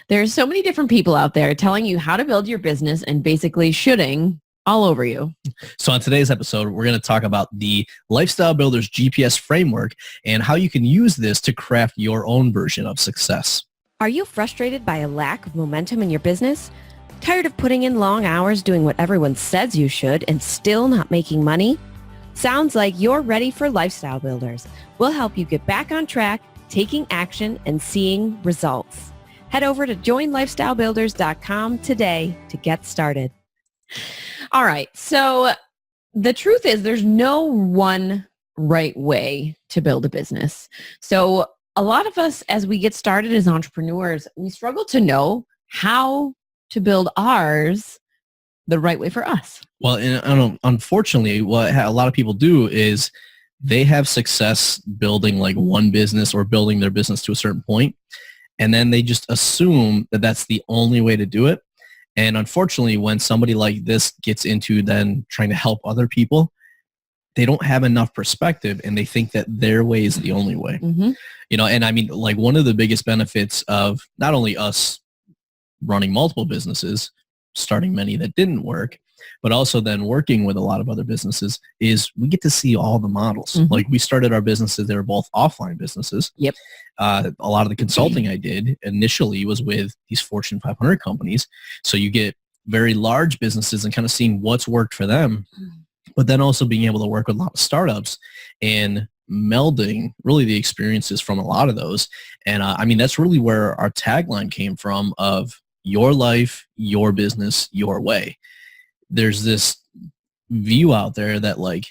There's so many different people out there telling you how to build your business and basically shooting all over you. So on today's episode, we're going to talk about the Lifestyle Builders GPS framework and how you can use this to craft your own version of success. Are you frustrated by a lack of momentum in your business? Tired of putting in long hours doing what everyone says you should and still not making money? Sounds like you're ready for Lifestyle Builders. We'll help you get back on track, taking action, and seeing results. Head over to joinlifestylebuilders.com today to get started. All right. So the truth is there's no one right way to build a business. So a lot of us, as we get started as entrepreneurs, we struggle to know how to build ours the right way for us. Well, and unfortunately, what a lot of people do is they have success building like one business or building their business to a certain point, and then they just assume that that's the only way to do it. And unfortunately, when somebody like this gets into then trying to help other people, they don't have enough perspective and they think that their way is the only way. Mm-hmm. You know, and I mean, like one of the biggest benefits of not only us running multiple businesses, starting many that didn't work, but also then working with a lot of other businesses is we get to see all the models. Mm-hmm. Like we started our businesses, they were both offline businesses. Yep. A lot of the consulting I did initially was with these Fortune 500 companies. So you get very large businesses and kind of seeing what's worked for them, but then also being able to work with a lot of startups and melding really the experiences from a lot of those. And I mean, that's really where our tagline came from of your life, your business, your way. There's this view out there that like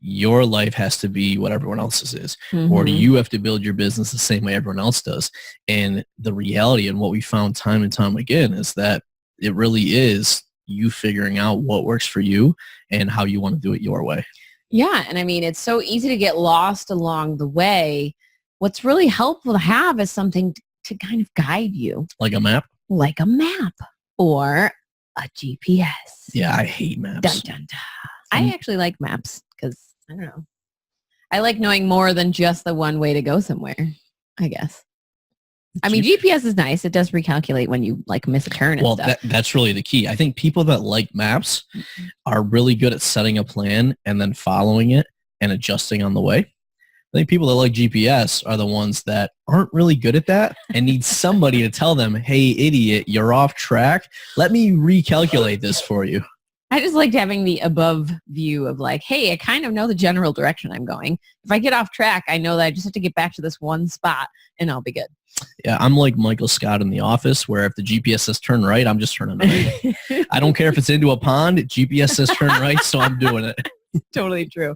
your life has to be what everyone else's is, Mm-hmm. or do you have to build your business the same way everyone else does? And the reality and what we found time and time again is that it really is you figuring out what works for you and how you want to do it your way. Yeah. And I mean, it's so easy to get lost along the way. What's really helpful to have is something to kind of guide you. Like a map? Like a map or a GPS. Yeah, I hate maps. Dun, dun, dun. I actually like maps because, I don't know. I like knowing more than just the one way to go somewhere, I guess. I mean, GPS is nice. It does recalculate when you like miss a turn and stuff. Well, that's really the key. I think people that like maps are really good at setting a plan and then following it and adjusting on the way. I think people that like GPS are the ones that aren't really good at that and need somebody to tell them, hey, idiot, you're off track. Let me recalculate this for you. I just liked having the above view of like, hey, I kind of know the general direction I'm going. If I get off track, I know that I just have to get back to this one spot and I'll be good. Yeah, I'm like Michael Scott in The Office, where if the GPS says turn right, I'm just turning right. I don't care if it's into a pond. GPS says turn right, so I'm doing it. Totally true.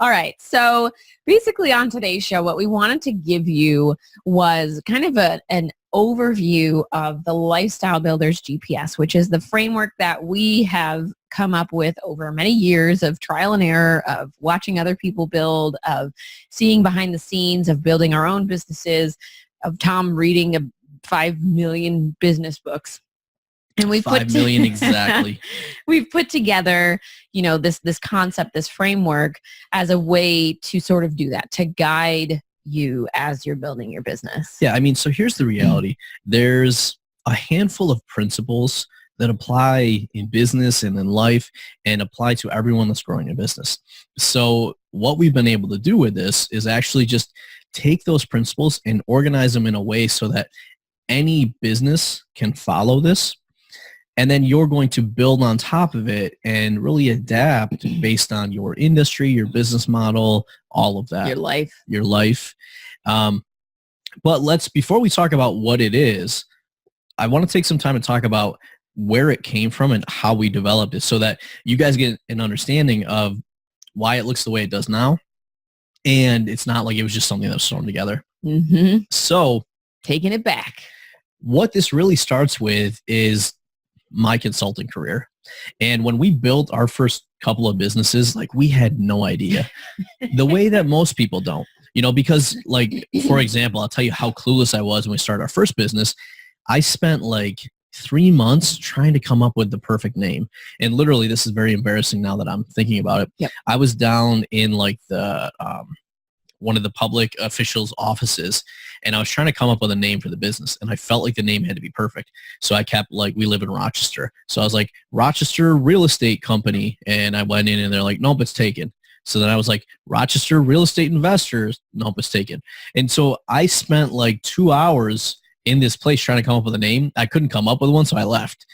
All right. So basically on today's show, what we wanted to give you was kind of an overview of the Lifestyle Builders GPS, which is the framework that we have come up with over many years of trial and error, of watching other people build, of seeing behind the scenes, of building our own businesses, of Tom reading 5 million business books. And we've 5 million exactly. We've put together, you know, this concept, this framework as a way to sort of do that, to guide you as you're building your business. Yeah, I mean, so here's the reality. There's a handful of principles that apply in business and in life and apply to everyone that's growing a business. So what we've been able to do with this is actually just take those principles and organize them in a way so that any business can follow this. And then you're going to build on top of it and really adapt based on your industry, your business model, all of that. Your life. But before we talk about what it is, I want to take some time to talk about where it came from and how we developed it so that you guys get an understanding of why it looks the way it does now. And it's not like it was just something that was thrown together. Mm-hmm. So taking it back. What this really starts with is my consulting career. And when we built our first couple of businesses, like we had no idea the way that most people don't, you know, because like, for example, I'll tell you how clueless I was when we started our first business. I spent like 3 months trying to come up with the perfect name. And literally, this is very embarrassing now that I'm thinking about it. Yep. I was down in like the one of the public officials' offices, and I was trying to come up with a name for the business, and I felt like the name had to be perfect. So I kept like, we live in Rochester. So I was like, Rochester Real Estate Company. And I went in and they're like, nope, it's taken. So then I was like, Rochester Real Estate Investors. Nope, it's taken. And so I spent like 2 hours in this place trying to come up with a name. I couldn't come up with one, so I left.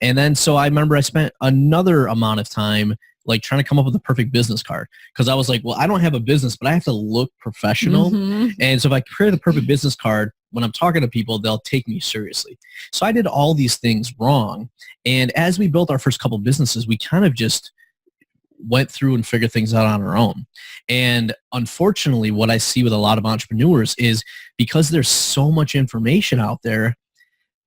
And then so I remember I spent another amount of time like trying to come up with a perfect business card, because I was like, well, I don't have a business, but I have to look professional. Mm-hmm. And so if I create the perfect business card, when I'm talking to people, they'll take me seriously. So I did all these things wrong. And as we built our first couple of businesses, we kind of just went through and figured things out on our own. And unfortunately, what I see with a lot of entrepreneurs is because there's so much information out there,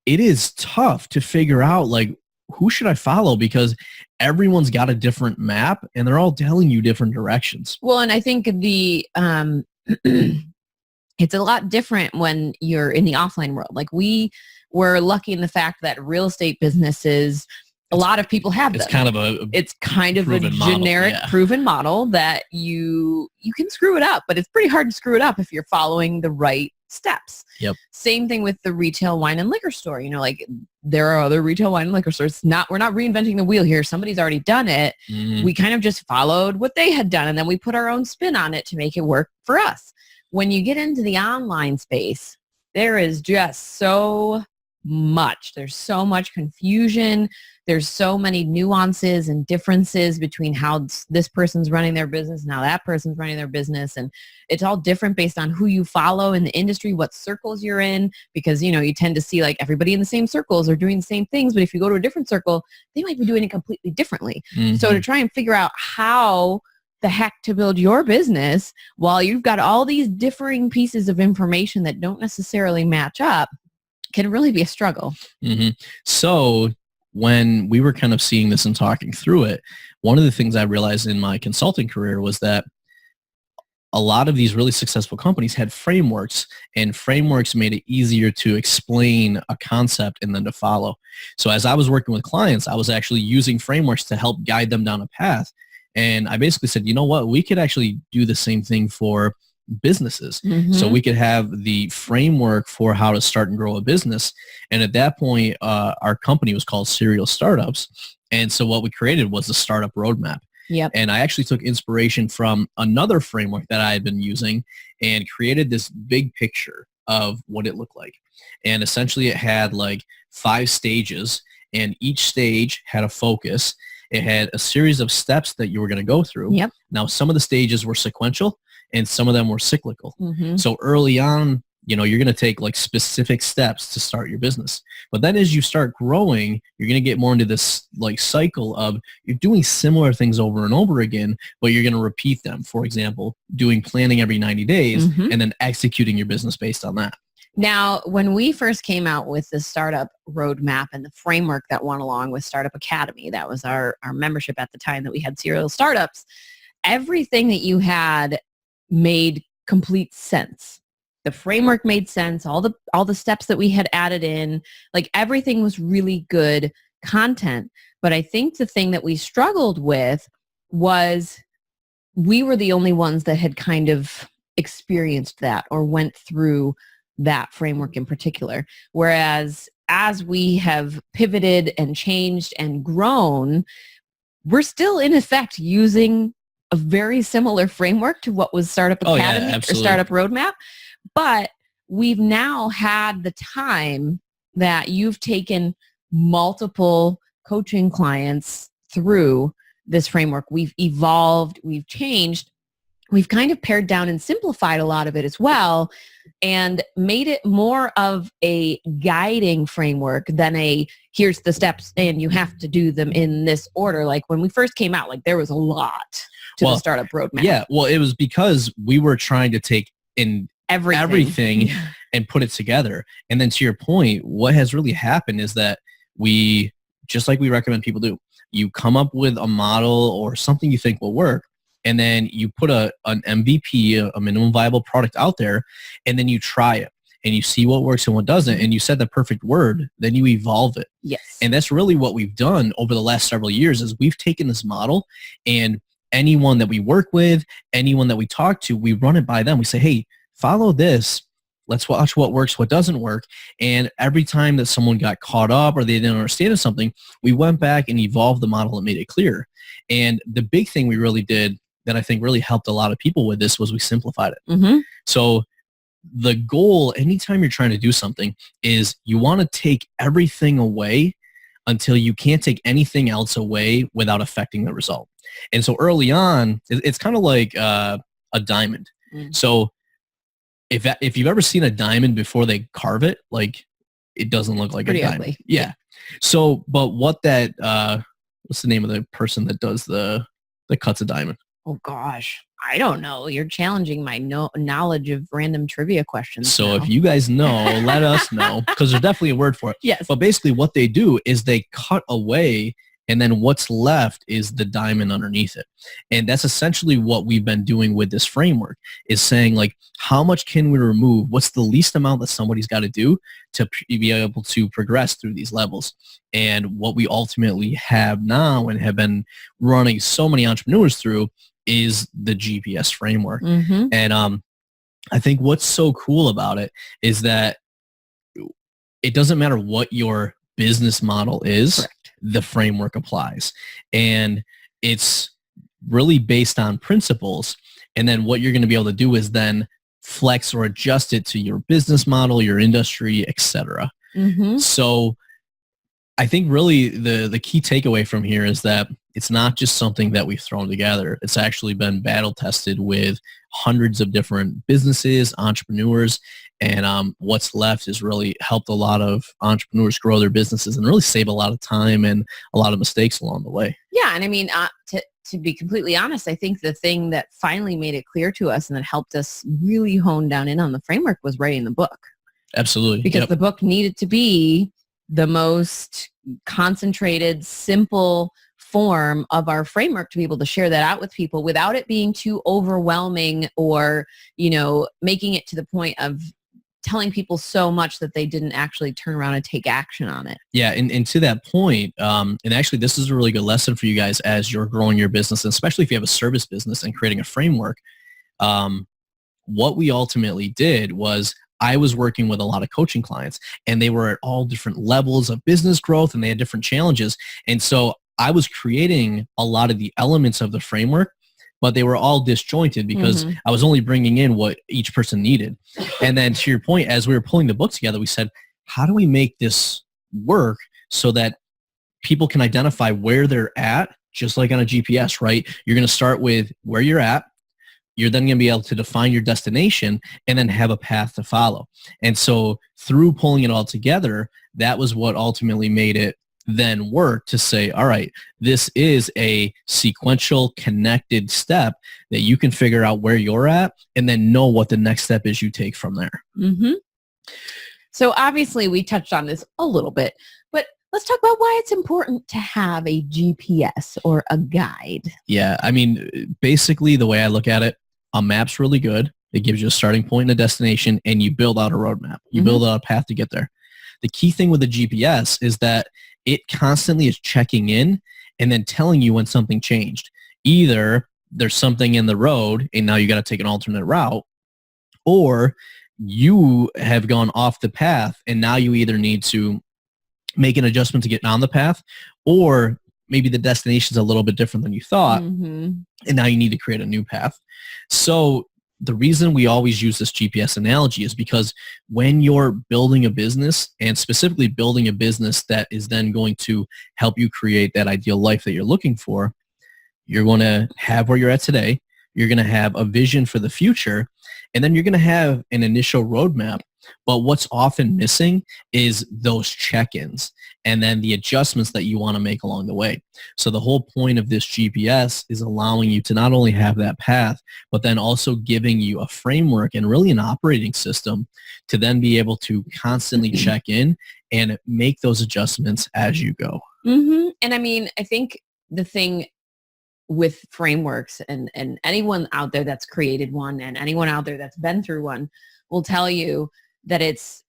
it is tough to figure out like, who should I follow? Because everyone's got a different map and they're all telling you different directions. Well, and I think the it's a lot different when you're in the offline world. Like we were lucky in the fact that real estate businesses, a lot of people have them. It's kind of a generic model, yeah. proven model that you can screw it up, but it's pretty hard to screw it up if you're following the right steps. Yep. Same thing with the retail wine and liquor store. You know, like there are other retail wine and liquor stores. We're not reinventing the wheel here. Somebody's already done it. Mm. We kind of just followed what they had done, and then we put our own spin on it to make it work for us. When you get into the online space, there is just so much. There's so much confusion. There's so many nuances and differences between how this person's running their business and how that person's running their business. And it's all different based on who you follow in the industry, what circles you're in, because, you know, you tend to see like everybody in the same circles are doing the same things. But if you go to a different circle, they might be doing it completely differently. Mm-hmm. So to try and figure out how the heck to build your business while you've got all these differing pieces of information that don't necessarily match up can really be a struggle. Mm-hmm. So when we were kind of seeing this and talking through it, one of the things I realized in my consulting career was that a lot of these really successful companies had frameworks, and frameworks made it easier to explain a concept and then to follow. So as I was working with clients, I was actually using frameworks to help guide them down a path. And I basically said, you know what, we could actually do the same thing for businesses. Mm-hmm. So we could have the framework for how to start and grow a business. And at that point, our company was called Serial Startups. And so what we created was the startup roadmap. Yep. And I actually took inspiration from another framework that I had been using and created this big picture of what it looked like. And essentially it had like 5 stages, and each stage had a focus. It had a series of steps that you were going to go through. Yep. Now, some of the stages were sequential and some of them were cyclical. Mm-hmm. So early on, you know, you're going to take like specific steps to start your business. But then as you start growing, you're going to get more into this like cycle of you're doing similar things over and over again, but you're going to repeat them. For example, doing planning every 90 days Mm-hmm. and then executing your business based on that. Now, when we first came out with the startup roadmap and the framework that went along with Startup Academy, that was our membership at the time that we had Serial Startups, everything that you had made complete sense. The framework made sense. All the steps that we had added in, like everything was really good content. But I think the thing that we struggled with was we were the only ones that had kind of experienced that or went through that framework in particular. Whereas as we have pivoted and changed and grown, we're still in effect using a very similar framework to what was Startup Academy or Startup Roadmap. But we've now had the time that you've taken multiple coaching clients through this framework. We've evolved, we've changed, we've kind of pared down and simplified a lot of it as well and made it more of a guiding framework than a here's the steps and you have to do them in this order. Like when we first came out, like there was a lot to the Startup Roadmap. Yeah, well, it was because we were trying to take in everything and put it together. And then to your point, what has really happened is that we, just like we recommend people do, you come up with a model or something you think will work, and then you put an MVP, a minimum viable product out there, and then you try it and you see what works and what doesn't, and you said the perfect word, then you evolve it. Yes. And that's really what we've done over the last several years is we've taken this model and anyone that we work with, anyone that we talk to, we run it by them. We say, hey, follow this. Let's watch what works, what doesn't work. And every time that someone got caught up or they didn't understand something, we went back and evolved the model and made it clear. And the big thing we really did that I think really helped a lot of people with this was we simplified it. Mm-hmm. So the goal anytime you're trying to do something is you want to take everything away until you can't take anything else away without affecting the result. And so early on, it's kind of like a diamond. So if you've ever seen a diamond before they carve it, like it doesn't look like Pretty a diamond. ugly. Yeah. So, but what that, what's the name of the person that does that cuts a diamond? Oh gosh, I don't know. You're challenging my knowledge of random trivia questions. So now. if you guys know, let us know, because there's definitely a word for it. Yes. But basically what they do is they cut away, and then what's left is the diamond underneath it. And that's essentially what we've been doing with this framework, is saying, like, how much can we remove? What's the least amount that somebody's got to do to be able to progress through these levels? And what we ultimately have now and have been running so many entrepreneurs through is the GPS framework. Mm-hmm. And I think what's so cool about it is that it doesn't matter what your business model is. Correct. The framework applies. And it's really based on principles. And then what you're going to be able to do is then flex or adjust it to your business model, your industry, etc. Mm-hmm. So I think really the key takeaway from here is that it's not just something that we've thrown together. It's actually been battle tested with hundreds of different businesses, entrepreneurs, and what's left has really helped a lot of entrepreneurs grow their businesses and really save a lot of time and a lot of mistakes along the way. Yeah, and I mean, to be completely honest, I think the thing that finally made it clear to us and that helped us really hone down in on the framework was writing the book. Absolutely. Because the book needed to be the most concentrated, simple form of our framework to be able to share that out with people without it being too overwhelming or, making it to the point of telling people so much that they didn't actually turn around and take action on it. Yeah. And to that point, and actually this is a really good lesson for you guys as you're growing your business, and especially if you have a service business and creating a framework. What we ultimately did was I was working with a lot of coaching clients, and they were at all different levels of business growth, and they had different challenges. And so I was creating a lot of the elements of the framework, but they were all disjointed because I was only bringing in what each person needed. And then to your point, as we were pulling the book together, we said, how do we make this work so that people can identify where they're at, just like on a GPS, right? You're going to start with where you're at. You're then going to be able to define your destination and then have a path to follow. And so through pulling it all together, that was what ultimately made it then work to say, all right, this is a sequential connected step that you can figure out where you're at and then know what the next step is you take from there. Mm-hmm. So obviously we touched on this a little bit, but let's talk about why it's important to have a GPS or a guide. Yeah. I mean, basically the way I look at it, a map's really good. It gives you a starting point and a destination, and you build out a roadmap. You build out a path to get there. The key thing with the GPS is that it constantly is checking in and then telling you when something changed. Either there's something in the road and now you got to take an alternate route, or you have gone off the path and now you either need to make an adjustment to get on the path, or maybe the destination is a little bit different than you thought, and now you need to create a new path. So the reason we always use this GPS analogy is because when you're building a business, and specifically building a business that is then going to help you create that ideal life that you're looking for, you're going to have where you're at today. You're going to have a vision for the future, and then you're going to have an initial roadmap. But what's often missing is those check-ins and then the adjustments that you want to make along the way. So the whole point of this GPS is allowing you to not only have that path, but then also giving you a framework and really an operating system to then be able to constantly check in and make those adjustments as you go. And I mean, I think the thing with frameworks, and anyone out there that's created one and anyone out there that's been through one will tell you that it's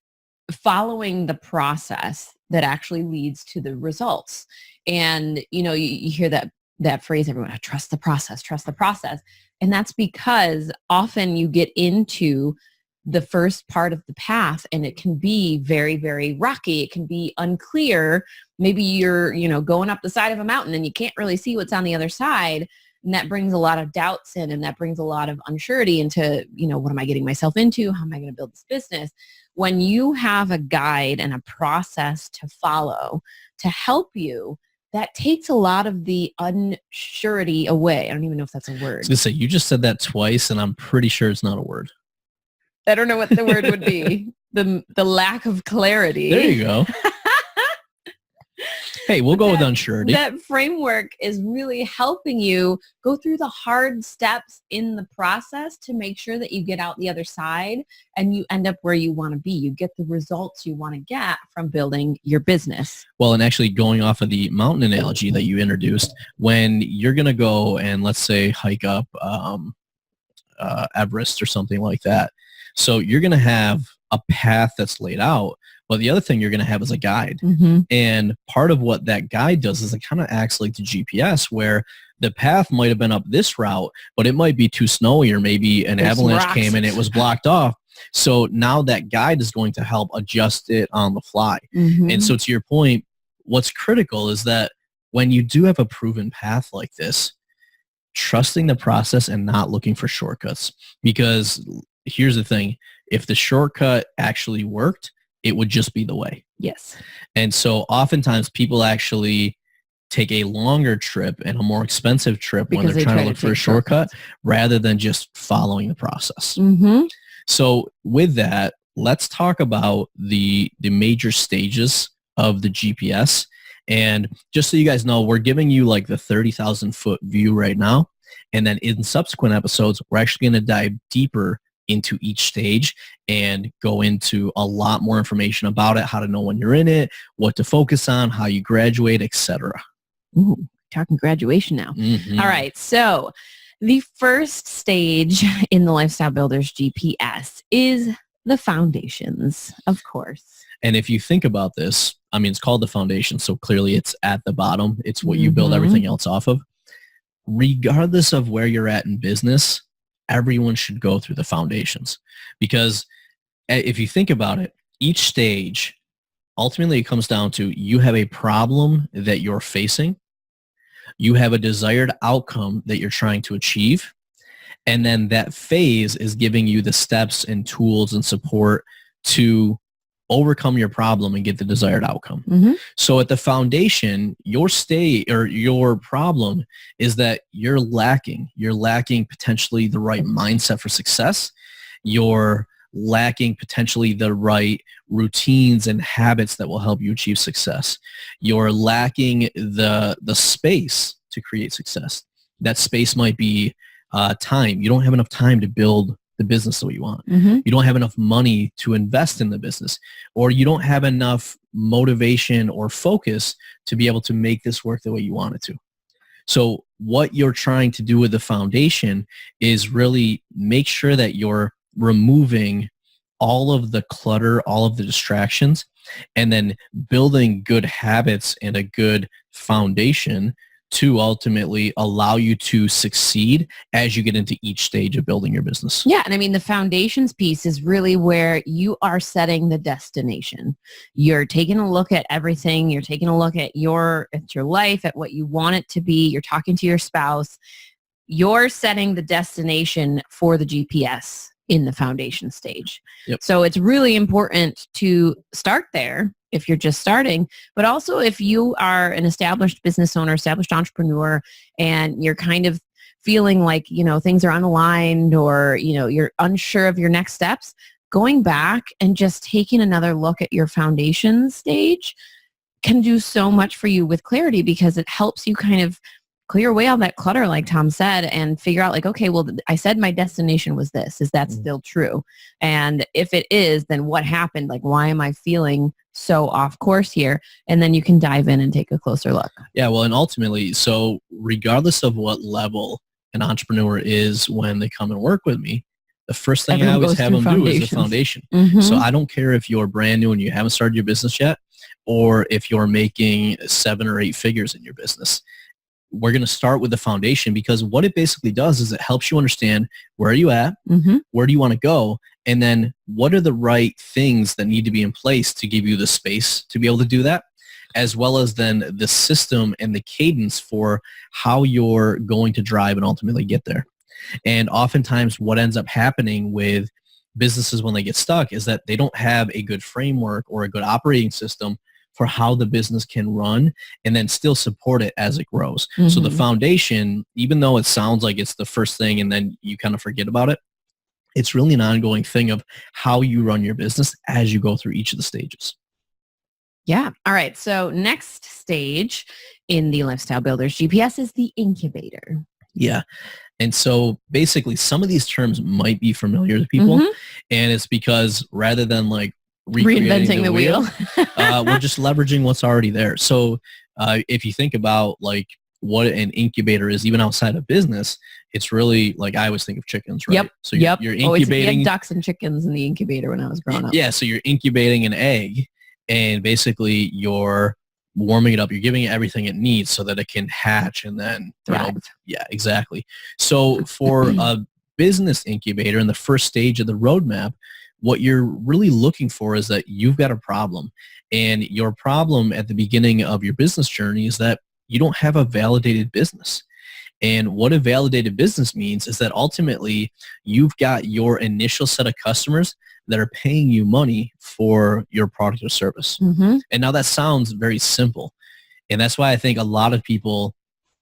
following the process that actually leads to the results. And, you hear that that phrase, everyone, trust the process, trust the process. And that's because often you get into the first part of the path and it can be very, very rocky. It can be unclear. Maybe you're, going up the side of a mountain and you can't really see what's on the other side. And that brings a lot of doubts in, and that brings a lot of unsurety into, what am I getting myself into? How am I going to build this business? When you have a guide and a process to follow to help you, that takes a lot of the unsurety away. I don't even know if that's a word. I was going to say, you just said that twice, and I'm pretty sure it's not a word. I don't know what the word would be. The lack of clarity. There you go. Hey, we'll go with unsurety. That framework is really helping you go through the hard steps in the process to make sure that you get out the other side and you end up where you want to be. You get the results you want to get from building your business. Well, and actually going off of the mountain analogy that you introduced, when you're going to go and let's say hike up Everest or something like that. So you're going to have a path that's laid out. But the other thing you're going to have is a guide. Mm-hmm. And part of what that guide does is it kind of acts like the GPS, where the path might have been up this route, but it might be too snowy, or maybe an avalanche came and it was blocked off. So now that guide is going to help adjust it on the fly. Mm-hmm. And so to your point, what's critical is that when you do have a proven path like this, trusting the process and not looking for shortcuts. Because here's the thing, if the shortcut actually worked, it would just be the way. Yes. And so oftentimes people actually take a longer trip and a more expensive trip because when they're trying to look for a shortcut rather than just following the process. Mm-hmm. So with that, let's talk about the major stages of the GPS. And just so you guys know, we're giving you like the 30,000 foot view right now. And then in subsequent episodes, we're actually going to dive deeper into each stage and go into a lot more information about it, how to know when you're in it, what to focus on, how you graduate, etc. Ooh, talking graduation now. Mm-hmm. All right. So the first stage in the Lifestyle Builders GPS is the foundations, of course. And if you think about this, I mean, it's called the foundation. So clearly it's at the bottom. It's what you build everything else off of. Regardless of where you're at in business, everyone should go through the foundations, because if you think about it, each stage, ultimately it comes down to you have a problem that you're facing, you have a desired outcome that you're trying to achieve, and then that phase is giving you the steps and tools and support to overcome your problem and get the desired outcome. Mm-hmm. So at the foundation, your state or your problem is that you're lacking potentially the right mindset for success. You're lacking potentially the right routines and habits that will help you achieve success. You're lacking the space to create success. That space might be time. You don't have enough time to build the business the way you want. Mm-hmm. You don't have enough money to invest in the business, or you don't have enough motivation or focus to be able to make this work the way you want it to. So what you're trying to do with the foundation is really make sure that you're removing all of the clutter, all of the distractions, and then building good habits and a good foundation to ultimately allow you to succeed as you get into each stage of building your business. Yeah. And I mean, the foundations piece is really where you are setting the destination. You're taking a look at everything. You're taking a look at your life, at what you want it to be. You're talking to your spouse. You're setting the destination for the GPS in the foundation stage. Yep. So it's really important to start there if you're just starting, but also if you are an established business owner, established entrepreneur, and you're kind of feeling like, things are unaligned, or, you're unsure of your next steps, going back and just taking another look at your foundation stage can do so much for you with clarity, because it helps you kind of clear away all that clutter, like Tom said, and figure out like, okay, well, I said my destination was this. Is that still true? And if it is, then what happened? Like, why am I feeling so off course here? And then you can dive in and take a closer look. Yeah, well, and ultimately, so regardless of what level an entrepreneur is when they come and work with me, the first thing I always have them do is the foundation. Mm-hmm. So I don't care if you're brand new and you haven't started your business yet, or if you're making 7 or 8 figures in your business. we're going to start with the foundation, because what it basically does is it helps you understand where are you at, where do you want to go, and then what are the right things that need to be in place to give you the space to be able to do that, as well as then the system and the cadence for how you're going to drive and ultimately get there. And oftentimes what ends up happening with businesses when they get stuck is that they don't have a good framework or a good operating system for how the business can run and then still support it as it grows. So the foundation, even though it sounds like it's the first thing and then you kind of forget about it, it's really an ongoing thing of how you run your business as you go through each of the stages. Yeah. All right. So next stage in the Lifestyle Builders GPS is the incubator. Yeah. And so basically some of these terms might be familiar to people, and it's because rather than like reinventing the wheel. We're just leveraging what's already there. So if you think about like what an incubator is, even outside of business, it's really like, I always think of chickens, right? Yep. So you're incubating. We had ducks and chickens in the incubator when I was growing up. Yeah. So you're incubating an egg, and basically you're warming it up. You're giving it everything it needs so that it can hatch and then thrive. Yeah, exactly. So for a business incubator in the first stage of the roadmap, what you're really looking for is that you've got a problem, and your problem at the beginning of your business journey is that you don't have a validated business. And what a validated business means is that ultimately you've got your initial set of customers that are paying you money for your product or service. And now that sounds very simple. And that's why I think a lot of people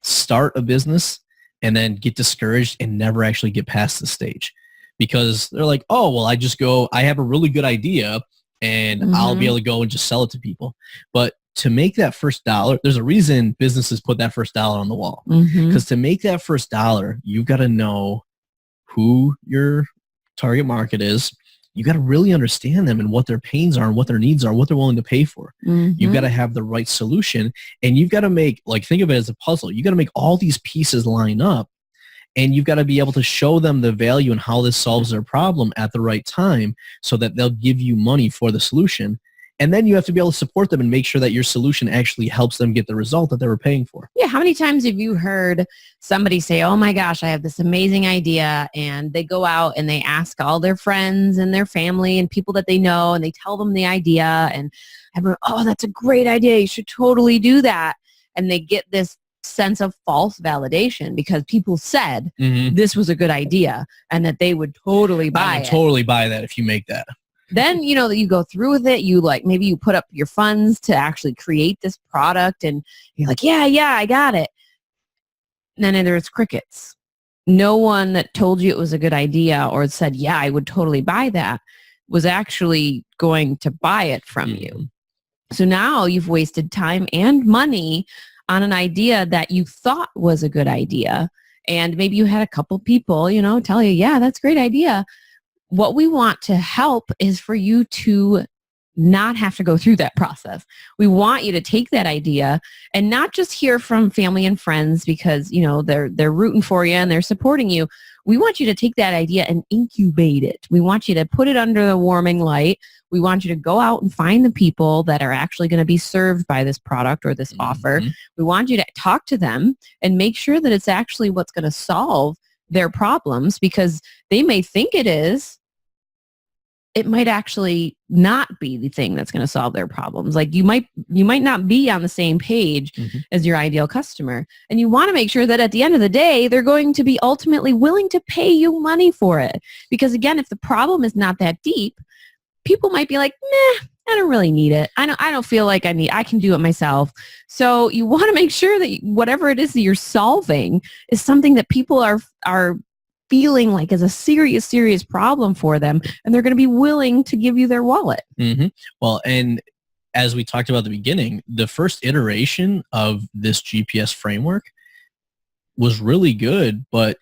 start a business and then get discouraged and never actually get past the stage, because they're like, oh, well, I have a really good idea and I'll be able to go and just sell it to people. But to make that first dollar, there's a reason businesses put that first dollar on the wall, because to make that first dollar, you've got to know who your target market is. You got to really understand them and what their pains are and what their needs are, what they're willing to pay for. You've got to have the right solution, and you've got to make, like, think of it as a puzzle. You got to make all these pieces line up, and you've got to be able to show them the value and how this solves their problem at the right time so that they'll give you money for the solution. And then you have to be able to support them and make sure that your solution actually helps them get the result that they were paying for. Yeah. How many times have you heard somebody say, oh my gosh, I have this amazing idea, and they go out and they ask all their friends and their family and people that they know, and they tell them the idea, and everyone, oh, that's a great idea. You should totally do that. And they get this sense of false validation because people said this was a good idea and that they would totally buy it. Totally buy that if you make that. Then, you know, that you go through with it, you like, maybe you put up your funds to actually create this product, and you're like, yeah, I got it. And then there's crickets. No one that told you it was a good idea or said, yeah, I would totally buy that, was actually going to buy it from you. So now you've wasted time and money on an idea that you thought was a good idea. And maybe you had a couple people, you know, tell you, yeah, that's a great idea. What we want to help is for you to not have to go through that process. We want you to take that idea and not just hear from family and friends because, you know, they're rooting for you and they're supporting you. We want you to take that idea and incubate it. We want you to put it under the warming light. We want you to go out and find the people that are actually going to be served by this product or this offer. We want you to talk to them and make sure that it's actually what's going to solve their problems, because they may think it is. It might actually not be the thing that's going to solve their problems. Like you might not be on the same page as your ideal customer. And you want to make sure that at the end of the day, they're going to be ultimately willing to pay you money for it. Because again, if the problem is not that deep, people might be like, meh, I don't really need it. I don't feel like I can do it myself. So you want to make sure that whatever it is that you're solving is something that people are feeling like is a serious problem for them, and they're going to be willing to give you their wallet. Well, and as we talked about at the beginning, the first iteration of this GPS framework was really good, but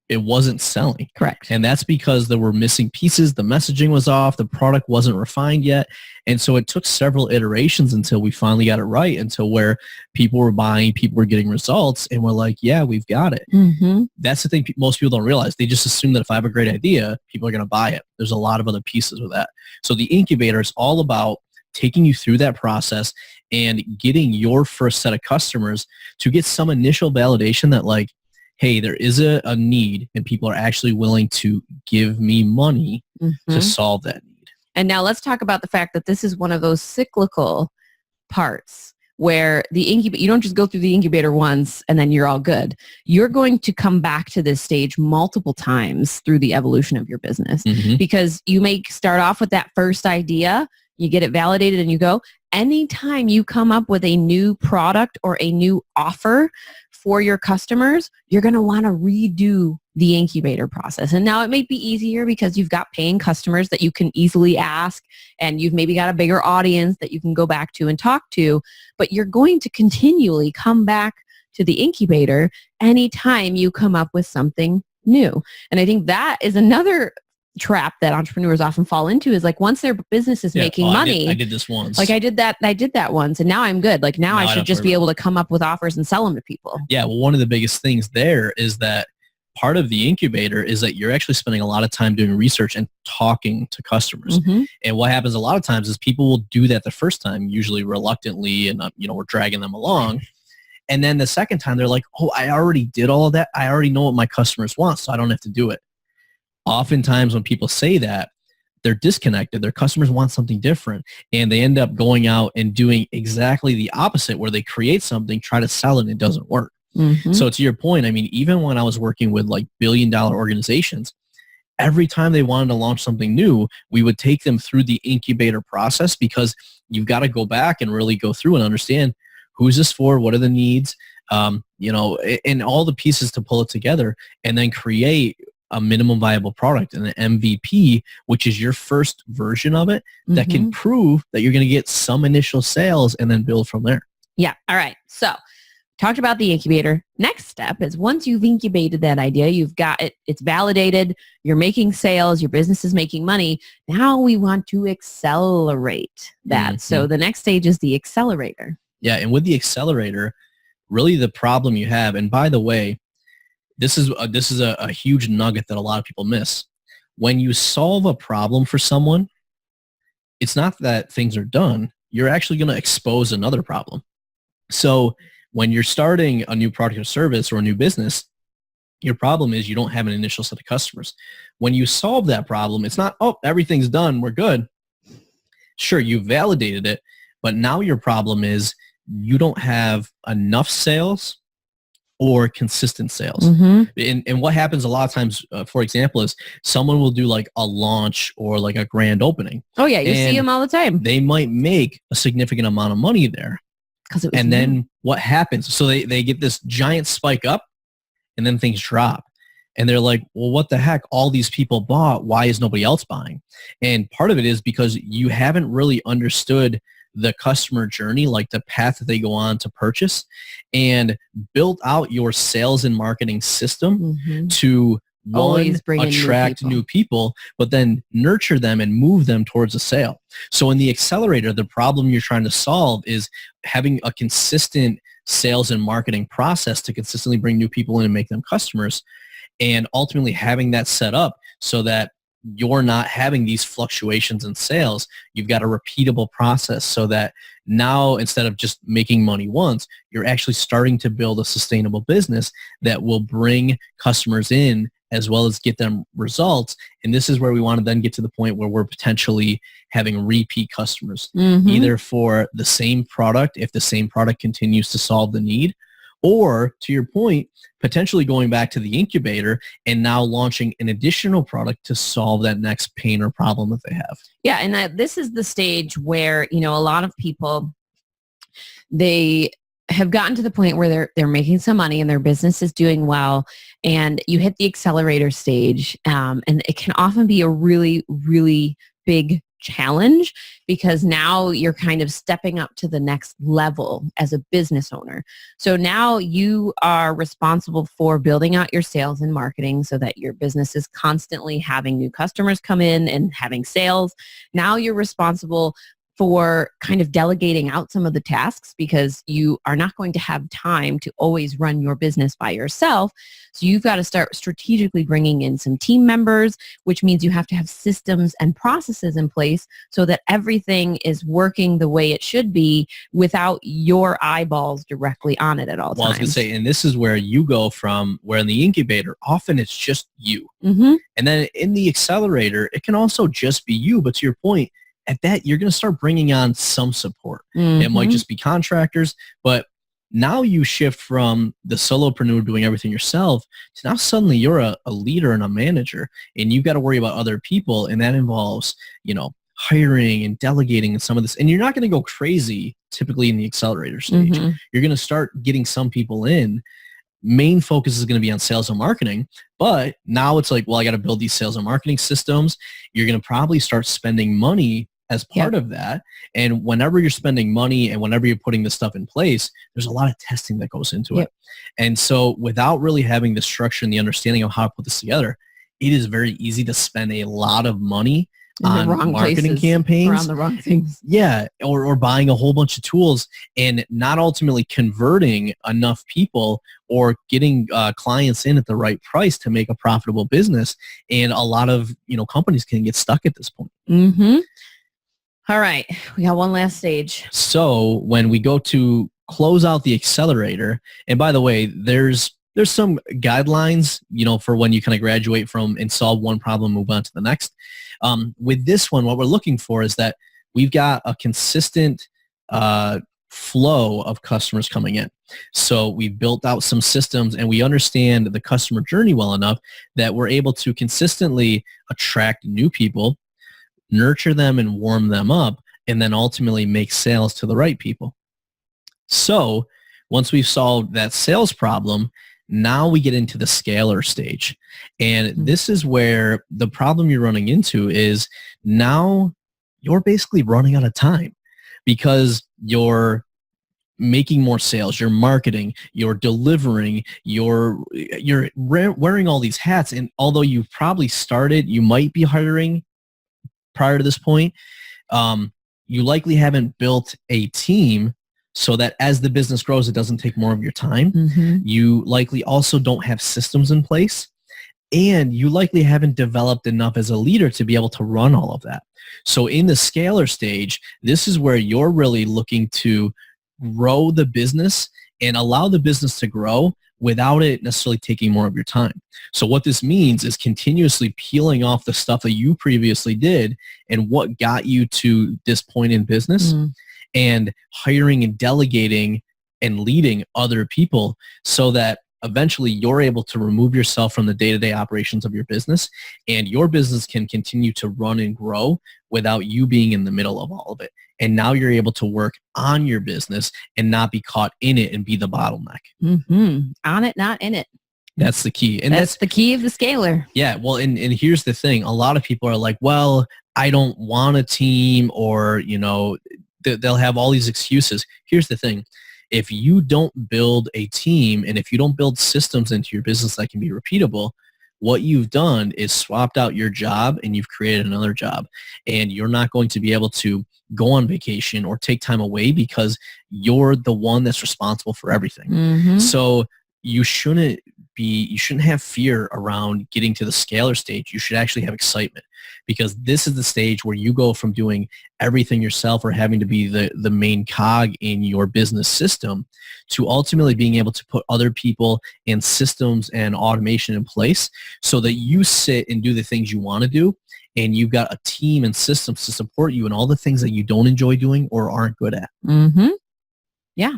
it wasn't selling. Correct. And that's because there were missing pieces. The messaging was off. The product wasn't refined yet. And so it took several iterations until we finally got it right, until where people were buying, people were getting results, and we're like, yeah, we've got it. That's the thing most people don't realize. They just assume that if I have a great idea, people are going to buy it. There's a lot of other pieces with that. So the incubator is all about taking you through that process and getting your first set of customers to get some initial validation that like, hey, there is a need and people are actually willing to give me money to solve that need. And now let's talk about the fact that this is one of those cyclical parts where the incubator, you don't just go through the incubator once and then you're all good. You're going to come back to this stage multiple times through the evolution of your business because you may start off with that first idea, you get it validated and you go. Anytime you come up with a new product or a new offer for your customers, you're going to want to redo the incubator process. And now it may be easier because you've got paying customers that you can easily ask, and you've maybe got a bigger audience that you can go back to and talk to, but you're going to continually come back to the incubator anytime you come up with something new. And I think that is another trap that entrepreneurs often fall into, is like once their business is making money. I did this once. Like I did that once and now I'm good. Like now I should just be able to come up with offers and sell them to people. Yeah. Well, one of the biggest things there is that part of the incubator is that you're actually spending a lot of time doing research and talking to customers. And what happens a lot of times is people will do that the first time, usually reluctantly, and we're dragging them along. And then the second time they're like, oh, I already did all of that. I already know what my customers want, so I don't have to do it. Oftentimes when people say that, they're disconnected. Their customers want something different, and they end up going out and doing exactly the opposite, where they create something, try to sell it, and it doesn't work. So to your point, I mean, even when I was working with like billion-dollar organizations, every time they wanted to launch something new, we would take them through the incubator process, because you've got to go back and really go through and understand who's this for, what are the needs, and all the pieces to pull it together, and then create a minimum viable product and an MVP, which is your first version of it that can prove that you're going to get some initial sales and then build from there. Yeah. All right. So talked about the incubator. Next step is once you've incubated that idea, you've got it, it's validated, you're making sales, your business is making money. Now we want to accelerate that. So the next stage is the accelerator. Yeah. And with the accelerator, really the problem you have, and by the way, this is a huge nugget that a lot of people miss. When you solve a problem for someone, it's not that things are done. You're actually going to expose another problem. So when you're starting a new product or service or a new business, your problem is you don't have an initial set of customers. When you solve that problem, it's not, oh, everything's done, we're good. Sure, you validated it, but now your problem is you don't have enough sales or consistent sales. And what happens a lot of times, for example, is someone will do like a launch or like a grand opening. Oh yeah, you see them all the time. They might make a significant amount of money there. And then what happens? So they get this giant spike up and then things drop. And they're like, well, what the heck? All these people bought. Why is nobody else buying? And part of it is because you haven't really understood the customer journey, like the path that they go on to purchase, and built out your sales and marketing system to attract new people, but then nurture them and move them towards a sale. So in the accelerator, the problem you're trying to solve is having a consistent sales and marketing process to consistently bring new people in and make them customers, and ultimately having that set up so that you're not having these fluctuations in sales. You've got a repeatable process so that now instead of just making money once, you're actually starting to build a sustainable business that will bring customers in as well as get them results. And this is where we want to then get to the point where we're potentially having repeat customers, either for the same product, if the same product continues to solve the need, or to your point, potentially going back to the incubator and now launching an additional product to solve that next pain or problem that they have. Yeah. And this is the stage where, a lot of people, they have gotten to the point where they're making some money and their business is doing well, and you hit the accelerator stage, and it can often be a really, really big challenge because now you're kind of stepping up to the next level as a business owner. So now you are responsible for building out your sales and marketing so that your business is constantly having new customers come in and having sales. Now you're responsible for kind of delegating out some of the tasks because you are not going to have time to always run your business by yourself. So you've got to start strategically bringing in some team members, which means you have to have systems and processes in place so that everything is working the way it should be without your eyeballs directly on it at all times. Well, I was going to say, and this is where you go from where in the incubator, often it's just you. Mm-hmm. And then in the accelerator, it can also just be you. But to your point, at that, you're going to start bringing on some support. Mm-hmm. It might just be contractors, but now you shift from the solopreneur doing everything yourself to now suddenly you're a leader and a manager, and you've got to worry about other people. And that involves, hiring and delegating and some of this. And you're not going to go crazy typically in the accelerator stage. Mm-hmm. You're going to start getting some people in. Main focus is going to be on sales and marketing, but now it's like, well, I got to build these sales and marketing systems. You're going to probably start spending money as part of that. And whenever you're spending money and whenever you're putting this stuff in place, there's a lot of testing that goes into it. And so without really having the structure and the understanding of how to put this together, it is very easy to spend a lot of money on marketing campaigns around the wrong things. Yeah. Or buying a whole bunch of tools and not ultimately converting enough people or getting clients in at the right price to make a profitable business. And a lot of, companies can get stuck at this point. Mm-hmm. All right. We got one last stage. So when we go to close out the accelerator, and by the way, there's some guidelines, for when you kind of graduate from and solve one problem, move on to the next. With this one, what we're looking for is that we've got a consistent flow of customers coming in. So we've built out some systems and we understand the customer journey well enough that we're able to consistently attract new people, nurture them and warm them up, and then ultimately make sales to the right people. So once we've solved that sales problem, now we get into the scaler stage. And this is where the problem you're running into is now you're basically running out of time because you're making more sales, you're marketing, you're delivering, you're wearing all these hats. And although you've probably started, you might be hiring prior to this point, you likely haven't built a team so that as the business grows, it doesn't take more of your time. Mm-hmm. You likely also don't have systems in place, and you likely haven't developed enough as a leader to be able to run all of that. So in the scaler stage, this is where you're really looking to grow the business and allow the business to grow without it necessarily taking more of your time. So what this means is continuously peeling off the stuff that you previously did and what got you to this point in business, and hiring and delegating and leading other people so that eventually you're able to remove yourself from the day-to-day operations of your business, and your business can continue to run and grow without you being in the middle of all of it. And now you're able to work on your business and not be caught in it and be the bottleneck. Mm-hmm. On it, not in it. That's the key. And that's the key of the scaler. Yeah. Well, and here's the thing. A lot of people are like, well, I don't want a team, or, they'll have all these excuses. Here's the thing. If you don't build a team and if you don't build systems into your business that can be repeatable, what you've done is swapped out your job and you've created another job, and you're not going to be able to go on vacation or take time away because you're the one that's responsible for everything. Mm-hmm. So you shouldn't have fear around getting to the scaler stage. You should actually have excitement, because this is the stage where you go from doing everything yourself or having to be the main cog in your business system to ultimately being able to put other people and systems and automation in place so that you sit and do the things you want to do, and you've got a team and systems to support you in all the things that you don't enjoy doing or aren't good at. Mm-hmm. Yeah.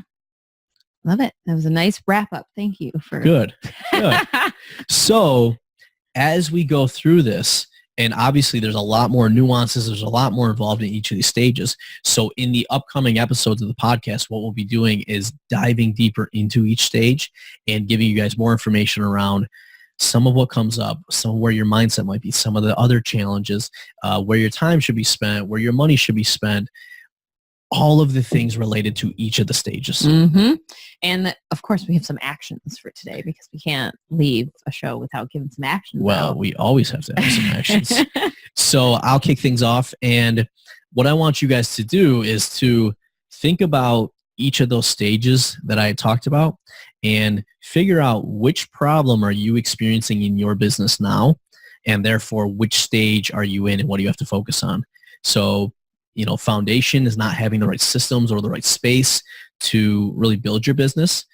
Love it. That was a nice wrap up. Thank you for Good. So as we go through this, and obviously there's a lot more nuances, there's a lot more involved in each of these stages. So in the upcoming episodes of the podcast, what we'll be doing is diving deeper into each stage and giving you guys more information around some of what comes up, some of where your mindset might be, some of the other challenges, where your time should be spent, where your money should be spent, all of the things related to each of the stages. Mm-hmm. And of course, we have some actions for today because we can't leave a show without giving some action. Well, we always have to have some actions. So I'll kick things off. And what I want you guys to do is to think about each of those stages that I talked about and figure out which problem are you experiencing in your business now, and therefore which stage are you in and what do you have to focus on. So, foundation is not having the right systems or the right space to really build your business.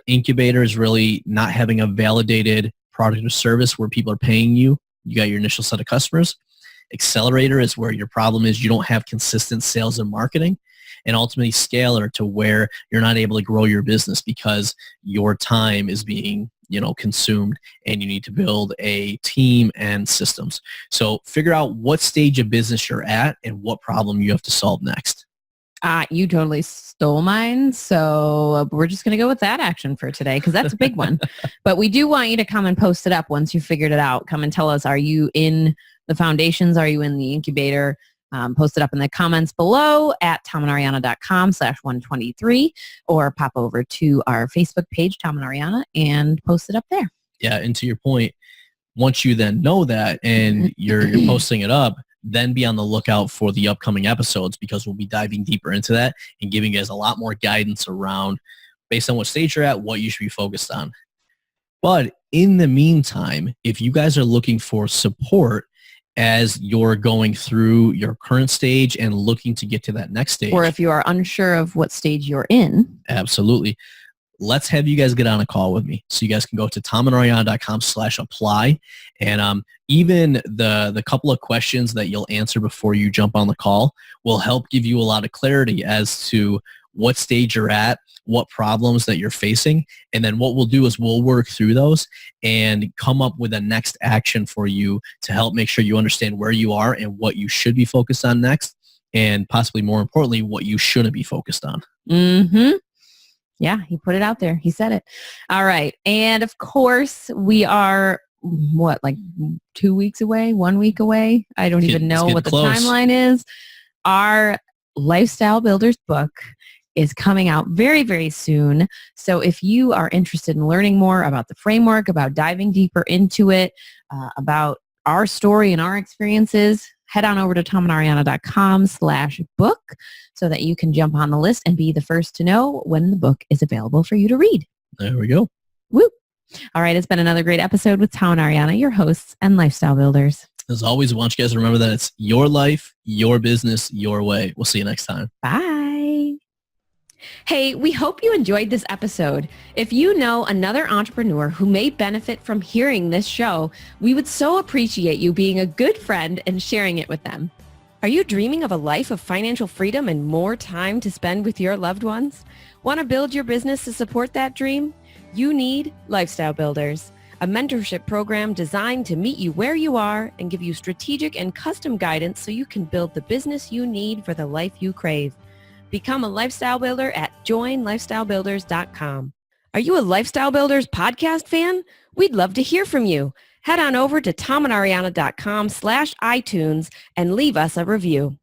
Incubator is really not having a validated product or service where people are paying you. You got your initial set of customers. Accelerator is where your problem is you don't have consistent sales and marketing. And ultimately scaler to where you're not able to grow your business because your time is being consumed and you need to build a team and systems. So figure out what stage of business you're at and what problem you have to solve next. You totally stole mine. So we're just going to go with that action for today because that's a big one. But we do want you to come and post it up once you figured it out. Come and tell us, are you in the foundations? Are you in the incubator? Post it up in the comments below at tomandariana.com/123 or pop over to our Facebook page, Tom and Ariana, and post it up there. Yeah, and to your point, once you then know that and you're posting it up, then be on the lookout for the upcoming episodes because we'll be diving deeper into that and giving you guys a lot more guidance around, based on what stage you're at, what you should be focused on. But in the meantime, if you guys are looking for support as you're going through your current stage and looking to get to that next stage. Or if you are unsure of what stage you're in. Absolutely. Let's have you guys get on a call with me. So you guys can go to tomandariana.com/apply. And even the couple of questions that you'll answer before you jump on the call will help give you a lot of clarity as to what stage you're at, what problems that you're facing. And then what we'll do is we'll work through those and come up with a next action for you to help make sure you understand where you are and what you should be focused on next. And possibly more importantly, what you shouldn't be focused on. Mm-hmm. Yeah, he put it out there. He said it. All right. And of course, we are, 2 weeks away, 1 week away? I don't even know what the timeline is. Our Lifestyle Builders book is coming out very, very soon. So if you are interested in learning more about the framework, about diving deeper into it, about our story and our experiences, head on over to tomandariana.com/book so that you can jump on the list and be the first to know when the book is available for you to read. There we go. Woo. All right. It's been another great episode with Tom and Ariana, your hosts and lifestyle builders. As always, I want you guys to remember that it's your life, your business, your way. We'll see you next time. Bye. Hey, we hope you enjoyed this episode. If you know another entrepreneur who may benefit from hearing this show, we would so appreciate you being a good friend and sharing it with them. Are you dreaming of a life of financial freedom and more time to spend with your loved ones? Want to build your business to support that dream? You need Lifestyle Builders, a mentorship program designed to meet you where you are and give you strategic and custom guidance so you can build the business you need for the life you crave. Become a lifestyle builder at joinlifestylebuilders.com. Are you a Lifestyle Builders podcast fan? We'd love to hear from you. Head on over to tomandariana.com/iTunes and leave us a review.